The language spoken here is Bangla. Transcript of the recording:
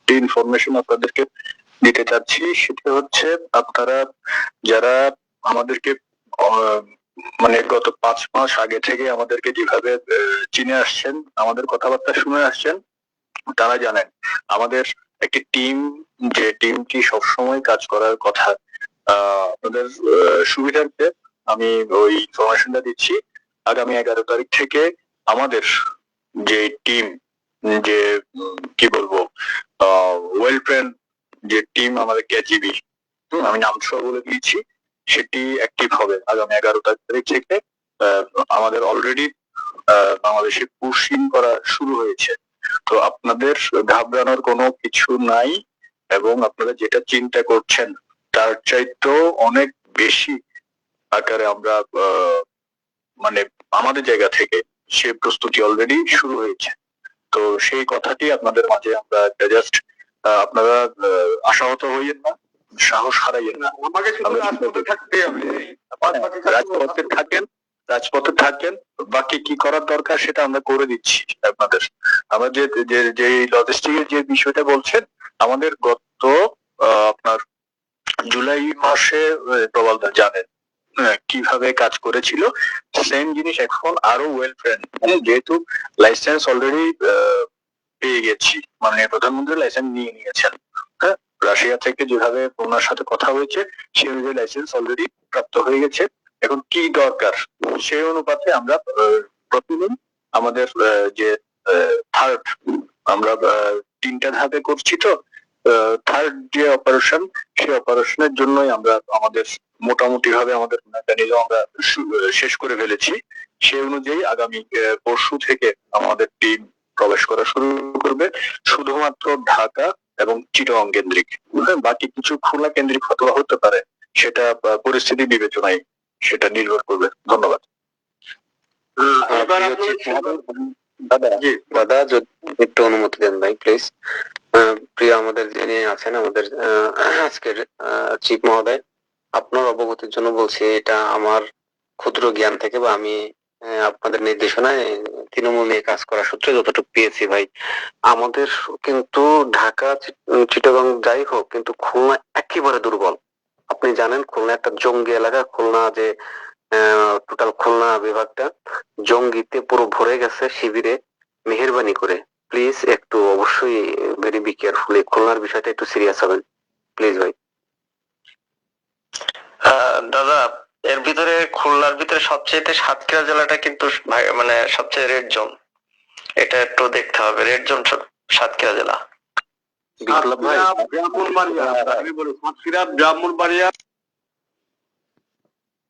একটি ইনফরমেশন আপনাদেরকে দিতে চাচ্ছি, সেটা হচ্ছে আপনারা যারা আমাদেরকে মানে গত 5 মাস আগে থেকে আমাদেরকে যেভাবে চিনে আসছেন, আমাদের কথাবার্তা শুনে আসছেন, তারা জানেন আমাদের একটি টিম, যে টিমটি সবসময় কাজ করার কথা। আপনাদের সুবিধার্থে আমি ওই ইনফরমেশনটা দিচ্ছি। আগামী 11 তারিখ থেকে আমাদের যে টিম, যে কি বলবো, ওয়েল ট্রেন্ড যে টিম আমাদের কেজিবি, আমি নাম সহ বলে দিয়েছি, সেটি অ্যাক্টিভ হবে আগামী 11 তারিখ থেকে। আমাদের অলরেডি বাংলাদেশে পুশিং করা শুরু হয়েছে। তো আপনাদের ঘাবড়ানোর কোনো কিছু নাই, এবং আপনারা যেটা চিন্তা করছেন তার চাইতেও অনেক বেশি আকারে আমরা মানে আমাদের জায়গা থেকে সে প্রস্তুতি অলরেডি শুরু হয়েছে। তো সেই কথাটি আপনাদের মাঝে আমরা জাস্ট, আপনারা আশাহত হইয়েন না, সাহস হারাইয়েন না। আমাকে শুধু রাজপথে থাকতে হবে, রাজপথে থাকেন, রাজপথে থাকেন, বাকি কি করার দরকার সেটা আমরা করে দিচ্ছি আপনাদের। আমরা যে লজিস্টিকের যে বিষয়টা বলছেন, আমাদের গত আপনার জুলাই মাসে প্রবালদা জানেন কিভাবে কাজ করেছিল, সেম জিনিস এখন আরো ওয়েল ট্রেন্ড, যেহেতু লাইসেন্স অলরেডি পেয়ে গেছি, মানে প্রধানমন্ত্রী লাইসেন্স নিয়ে নিয়েছেন। হ্যাঁ, রাশিয়া থেকে যেভাবে ওনার সাথে কথা হয়েছে সেই অনুযায়ী লাইসেন্স অলরেডি প্রাপ্ত হয়ে গেছে। এখন কি দরকার সেই অনুপাতে আমরা প্রতিদিন আমাদের যে থার্ড, আমরা 3টা ধাপে করছি, তো থার্ড যে অপারেশন, সেই অপারেশনের জন্যই আমরা আমাদের মোটামুটি ভাবে আমাদের মেকানিজম আমরা শেষ করে ফেলেছি। সেই অনুযায়ী আগামী পরশু থেকে আমাদের টিম প্রবেশ করা শুরু করবে, শুধুমাত্র ঢাকা এবং চিটাগং কেন্দ্রিক। বাকি কিছু খুলনা কেন্দ্রিক হতে পারে, সেটা পরিস্থিতি বিবেচনায় সেটা নির্ভর করবে। ধন্যবাদ। দাদা যদি একটু অনুমতি দেন ভাই প্লিজ। প্রিয় আমাদের যিনি আছেন আমাদের আজকের চিফ মহোদয়, আপনার অবগতির জন্য বলছি, এটা আমার ক্ষুদ্র জ্ঞান থেকে বা আমি আপনাদের নির্দেশনায় তৃণমূল নিয়ে কাজ করার সূত্রে যতটুকু পেয়েছি ভাই, আমাদের কিন্তু ঢাকা চিটাগং যাই হোক, কিন্তু খুলনা একেবারে দুর্বল। আপনি জানেন খুলনা একটা জঙ্গি এলাকা, খুলনা যে টোটাল খুলনা বিভাগটা জঙ্গিতে পুরো ভরে গেছে শিবিরে। মেহেরবানি করে প্লিজ একটু অবশ্যই ভেরি বি কেয়ারফুল, খুলনার বিষয়টা একটু সিরিয়াস হবেন প্লিজ ভাই। দাদা, এর ভিতরে খুলনার ভিতরে সবচেয়ে সাতক্ষীরা জেলাটা কিন্তু মানে সবচেয়ে রেড জোন, এটা একটু দেখতে হবে। রেড জোন সাতক্ষীরা জেলা। ব্রাহ্মণবাড়িয়া, আমি বলি সাতক্ষীরা, ব্রাহ্মণবাড়িয়া